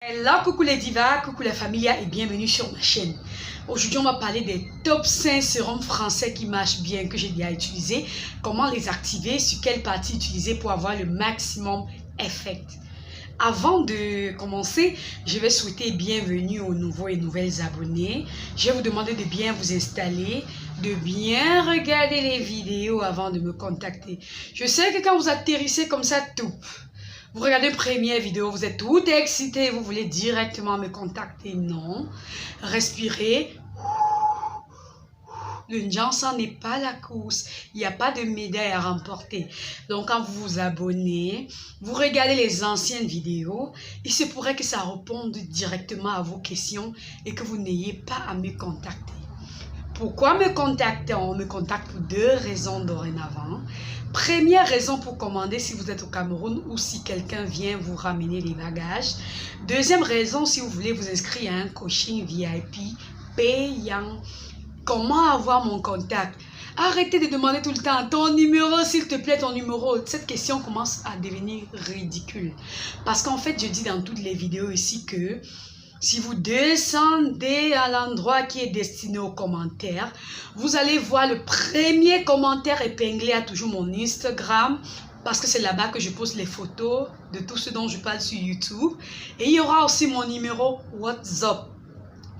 Hello, coucou les divas, coucou la familia et bienvenue sur ma chaîne. Aujourd'hui, on va parler des top 5 sérums français qui marchent bien, que j'ai déjà utilisé, comment les activer, sur quelle partie utiliser pour avoir le maximum effet. Avant de commencer, je vais souhaiter bienvenue aux nouveaux et nouvelles abonnés. Je vais vous demander de bien vous installer, de bien regarder les vidéos avant de me contacter. Je sais que quand vous atterrissez comme ça, tout, vous regardez une première vidéo, vous êtes tout excité, vous voulez directement me contacter. Non, respirez. Le Janssen n'est pas la course, il n'y a pas de médaille à remporter. Donc quand vous vous abonnez, vous regardez les anciennes vidéos, il se pourrait que ça réponde directement à vos questions et que vous n'ayez pas à me contacter. Pourquoi me contacter? On me contacte pour deux raisons dorénavant. Première raison, pour commander si vous êtes au Cameroun ou si quelqu'un vient vous ramener les bagages. Deuxième raison, si vous voulez vous inscrire à un coaching VIP payant. Comment avoir mon contact? Arrêtez de demander tout le temps ton numéro, s'il te plaît, ton numéro. Cette question commence à devenir ridicule. Parce qu'en fait, je dis dans toutes les vidéos ici que si vous descendez à l'endroit qui est destiné aux commentaires, vous allez voir le premier commentaire épinglé à toujours mon Instagram. Parce que c'est là-bas que je pose les photos de tout ce dont je parle sur YouTube. Et il y aura aussi mon numéro WhatsApp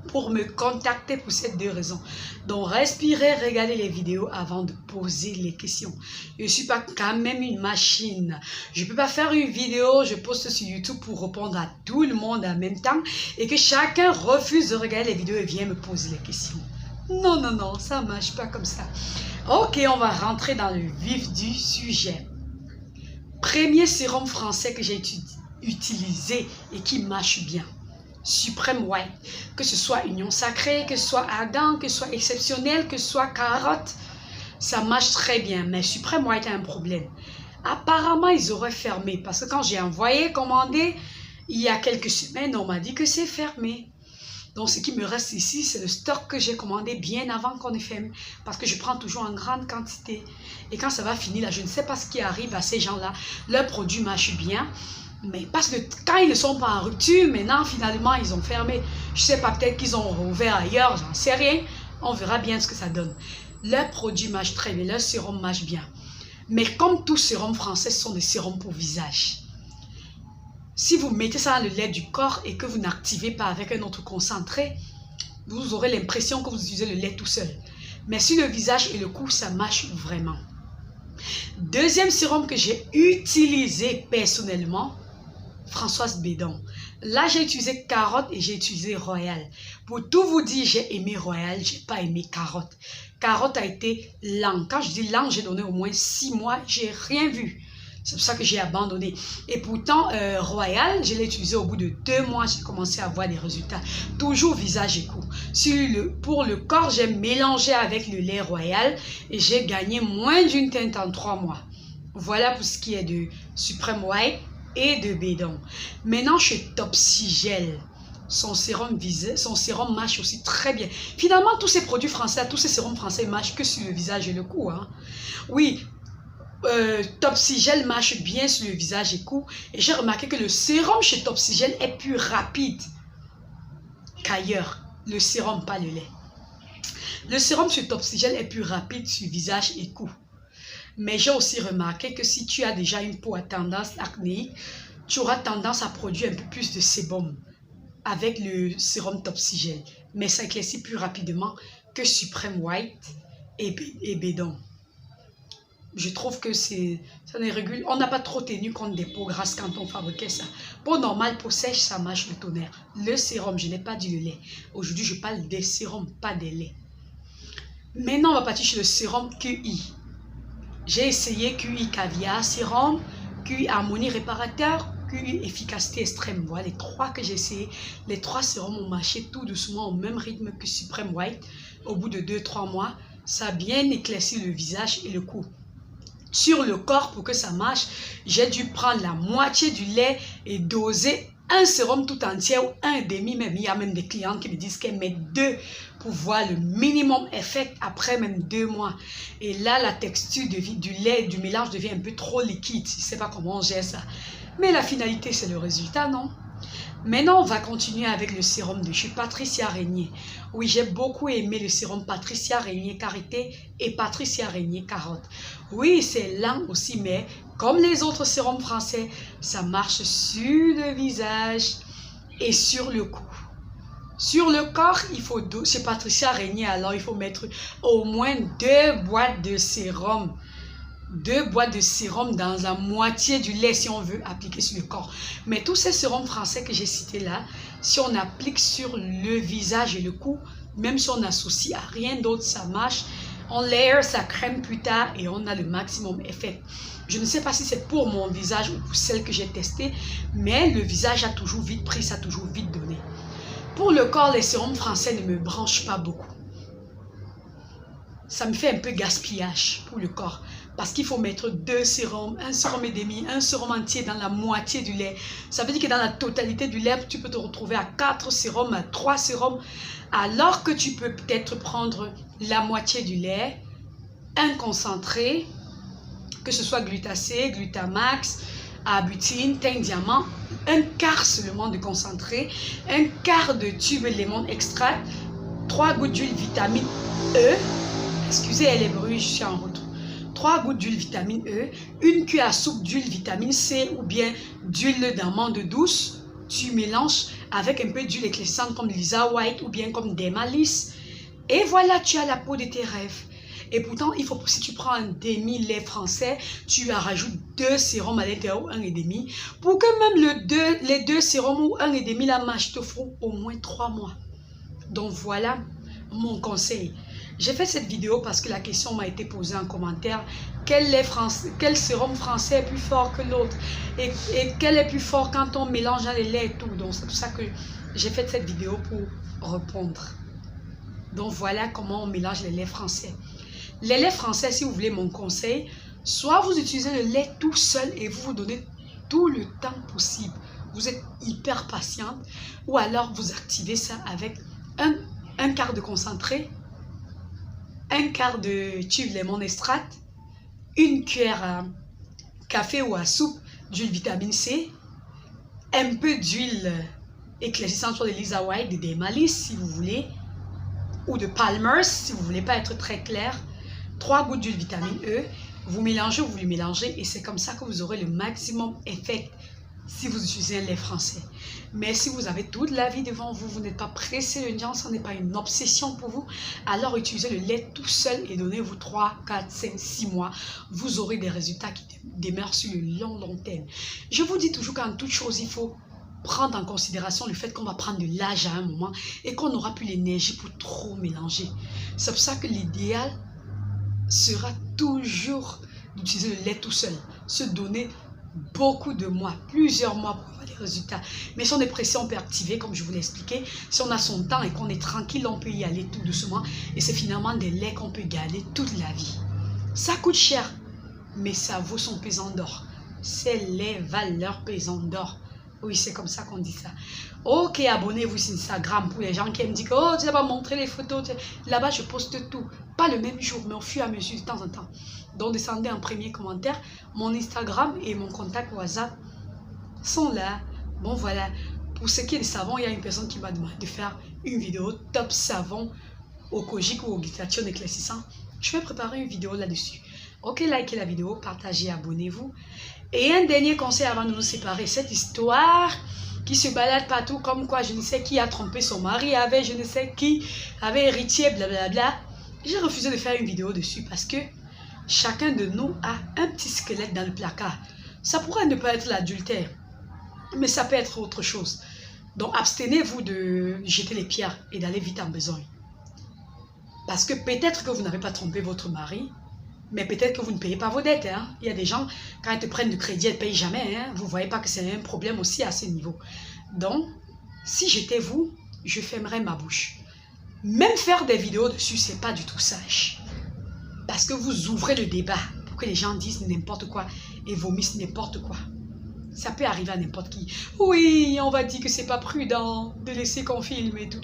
pour me contacter pour ces deux raisons. Donc, respirez, regardez les vidéos avant de poser les questions. Je ne suis pas quand même une machine. Je ne peux pas faire une vidéo, je poste sur YouTube pour répondre à tout le monde en même temps et que chacun refuse de regarder les vidéos et vient me poser les questions. Non, non, non, ça ne marche pas comme ça. Ok, on va rentrer dans le vif du sujet. Premier sérum français que j'ai utilisé et qui marche bien. Suprême White, que ce soit Union Sacrée, que ce soit Argan, que ce soit Exceptionnel, que ce soit Carotte, ça marche très bien. Mais Suprême White a un problème. Apparemment, ils auraient fermé parce que quand j'ai envoyé commander, il y a quelques semaines, on m'a dit que c'est fermé. Donc, ce qui me reste ici, c'est le stock que j'ai commandé bien avant qu'on ait fermé. Parce que je prends toujours en grande quantité. Et quand ça va finir, là, je ne sais pas ce qui arrive à ces gens-là. Leurs produits marchent bien. Mais parce que quand ils ne sont pas en rupture, maintenant, finalement, ils ont fermé. Je ne sais pas, peut-être qu'ils ont rouvert ailleurs, j'en sais rien. On verra bien ce que ça donne. Leurs produits marchent très bien, leurs sérums marchent bien. Mais comme tous sérums français, ce sont des sérums pour visage. Si vous mettez ça dans le lait du corps et que vous n'activez pas avec un autre concentré, vous aurez l'impression que vous utilisez le lait tout seul. Mais sur le visage et le cou, ça marche vraiment. Deuxième sérum que j'ai utilisé personnellement, Françoise Bédon. Là, j'ai utilisé Carotte et j'ai utilisé Royal. Pour tout vous dire, j'ai aimé Royal, j'ai pas aimé Carotte. Carotte a été lent. Quand je dis lent, j'ai donné au moins 6 mois, j'ai rien vu. C'est pour ça que j'ai abandonné. Et pourtant, Royal, je l'ai utilisé au bout de 2 mois, j'ai commencé à voir des résultats. Toujours visage et cou. Pour le corps, j'ai mélangé avec le lait Royal et j'ai gagné moins d'une teinte en 3 mois. Voilà pour ce qui est de Suprême White et de Bédon. Maintenant, chez Topsigel, son sérum marche aussi très bien. Finalement, tous ces produits français, tous ces sérums français marchent que sur le visage et le cou. Hein. Oui, Topsigel marche bien sur le visage et cou. Et j'ai remarqué que le sérum chez Topsigel est plus rapide qu'ailleurs. Le sérum, pas le lait. Le sérum chez Topsigel est plus rapide sur visage et cou. Mais j'ai aussi remarqué que si tu as déjà une peau à tendance acnéique, tu auras tendance à produire un peu plus de sébum avec le sérum Topsigel. Mais ça éclaircit plus rapidement que Suprême White et Bédon. Je trouve que ça n'est régule. On n'a pas trop tenu compte des peaux grasses quand on fabriquait ça. Peau normale, peau sèche, ça marche le tonnerre. Le sérum, je n'ai pas dit le lait. Aujourd'hui, je parle des sérums, pas des laits. Maintenant, on va partir sur le sérum QI. J'ai essayé QI Caviar Sérum, QI Harmonie Réparateur, QI Efficacité Extrême. Voilà les 3 que j'ai essayé. Les 3 sérums ont marché tout doucement au même rythme que Suprême White. Au bout de 2-3 mois, ça a bien éclairci le visage et le cou. Sur le corps, pour que ça marche, j'ai dû prendre la moitié du lait et doser un sérum tout entier ou un et demi même. Il y a même des clientes qui me disent qu'elles mettent 2 pour voir le minimum effet après même 2 mois. Et là, la texture du lait, du mélange devient un peu trop liquide. Je ne sais pas comment on gère ça. Mais la finalité, c'est le résultat, non? Maintenant, on va continuer avec le sérum de chez Patricia Régnier. Oui, j'ai beaucoup aimé le sérum Patricia Régnier Karité et Patricia Régnier Carotte. Oui, c'est lent aussi, mais comme les autres sérums français, ça marche sur le visage et sur le cou. Sur le corps, il faut chez Patricia Régnier, alors il faut mettre au moins 2 boîtes de sérum. 2 boîtes de sérum dans la moitié du lait si on veut appliquer sur le corps. Mais tous ces sérums français que j'ai cités là, si on applique sur le visage et le cou, même si on n'associe à rien d'autre, ça marche. On layer sa crème plus tard et on a le maximum effet. Je ne sais pas si c'est pour mon visage ou pour celle que j'ai testée, mais le visage a toujours vite pris, ça a toujours vite donné. Pour le corps, les sérums français ne me branchent pas beaucoup. Ça me fait un peu gaspillage pour le corps. Parce qu'il faut mettre 2 sérums, un sérum et demi, un sérum entier dans la moitié du lait. Ça veut dire que dans la totalité du lait, tu peux te retrouver à 4 sérums, à 3 sérums. Alors que tu peux peut-être prendre la moitié du lait, un concentré, que ce soit glutacé, glutamax, abutine, thym diamant, un quart seulement de concentré, un quart de tube lemon extract, 3 gouttes d'huile vitamine E. Excusez, elle est brûlée, je suis en route. 3 gouttes d'huile vitamine E, une cuillère à soupe d'huile vitamine C ou bien d'huile d'amande douce. Tu mélanges avec un peu d'huile éclaircissante comme Lisa White ou bien comme Demalis. Et voilà, tu as la peau de tes rêves. Et pourtant, il faut, si tu prends un demi-lait français, tu rajoutes 2 sérums à l'intérieur ou 1,5 pour que même les 2 sérums ou 1,5 la marche te feront au moins 3 mois. Donc voilà mon conseil. J'ai fait cette vidéo parce que la question m'a été posée en commentaire. Quel sérum français est plus fort que l'autre? Et quel est plus fort quand on mélange les laits et tout? Donc c'est pour ça que j'ai fait cette vidéo pour répondre. Donc voilà comment on mélange les laits français. Les laits français, si vous voulez mon conseil, soit vous utilisez le lait tout seul et vous donnez tout le temps possible. Vous êtes hyper patiente. Ou alors vous activez ça avec un quart de concentré, un quart de tube lemon extract, une cuillère à café ou à soupe d'huile vitamine C, un peu d'huile éclaircissante sur de Lisa White, de Demalis si vous voulez, ou de Palmer's si vous ne voulez pas être très clair, 3 gouttes d'huile vitamine E, vous mélangez ou vous les mélangez et c'est comme ça que vous aurez le maximum effet si vous utilisez un lait français. Mais si vous avez toute la vie devant vous, vous n'êtes pas pressé de dire, ça n'est pas une obsession pour vous, alors utilisez le lait tout seul et donnez-vous 3, 4, 5, 6 mois. Vous aurez des résultats qui demeurent sur le long terme. Je vous dis toujours qu'en toute chose, il faut prendre en considération le fait qu'on va prendre de l'âge à un moment et qu'on n'aura plus l'énergie pour trop mélanger. C'est pour ça que l'idéal sera toujours d'utiliser le lait tout seul, se donner beaucoup de mois, plusieurs mois pour avoir des résultats. Mais si on est pressé, on peut activer, comme je vous l'ai expliqué. Si on a son temps et qu'on est tranquille, on peut y aller tout doucement. Et c'est finalement des laits qu'on peut garder toute la vie. Ça coûte cher, mais ça vaut son pesant d'or. Ces laits valent leur pesant d'or. Oui, c'est comme ça qu'on dit ça. Ok, abonnez-vous sur Instagram pour les gens qui me disent que oh, tu n'as pas montré les photos. Là-bas, je poste tout. Pas le même jour, mais au fur et à mesure, de temps en temps. Donc, descendez en premier commentaire. Mon Instagram et mon contact WhatsApp sont là. Bon, voilà. Pour ce qui est des savons, il y a une personne qui m'a demandé de faire une vidéo top savon au kojic ou au glutathione éclaircissant. Je vais préparer une vidéo là-dessus. Ok, likez la vidéo, partagez, abonnez-vous. Et un dernier conseil avant de nous séparer, cette histoire qui se balade partout comme quoi je ne sais qui a trompé son mari avec je ne sais qui, avait héritier, blablabla. J'ai refusé de faire une vidéo dessus parce que chacun de nous a un petit squelette dans le placard. Ça pourrait ne pas être l'adultère, mais ça peut être autre chose. Donc abstenez-vous de jeter les pierres et d'aller vite en besogne. Parce que peut-être que vous n'avez pas trompé votre mari, mais peut-être que vous ne payez pas vos dettes. Hein. Il y a des gens, quand ils te prennent de crédit, elles ne payent jamais. Hein. Vous ne voyez pas que c'est un problème aussi à ce niveau. Donc, si j'étais vous, je fermerais ma bouche. Même faire des vidéos dessus, ce n'est pas du tout sage. Parce que vous ouvrez le débat pour que les gens disent n'importe quoi et vomissent n'importe quoi. Ça peut arriver à n'importe qui. Oui, on va dire que c'est pas prudent de laisser qu'on filme et tout.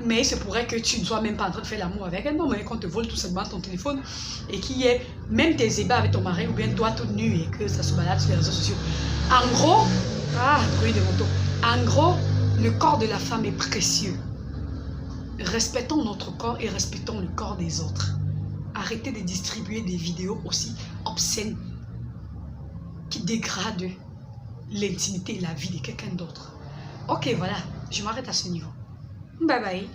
Mais il se pourrait que tu ne sois même pas en train de faire l'amour avec un homme et qu'on te vole tout simplement ton téléphone et qu'il y ait même des ébats avec ton mari ou bien toi toute nue et que ça se balade sur les réseaux sociaux. En gros, bruit de moto. En gros, le corps de la femme est précieux. Respectons notre corps et respectons le corps des autres. Arrêtez de distribuer des vidéos aussi obscènes qui dégradent l'intimité et la vie de quelqu'un d'autre. Ok, voilà, je m'arrête à ce niveau. Bye bye.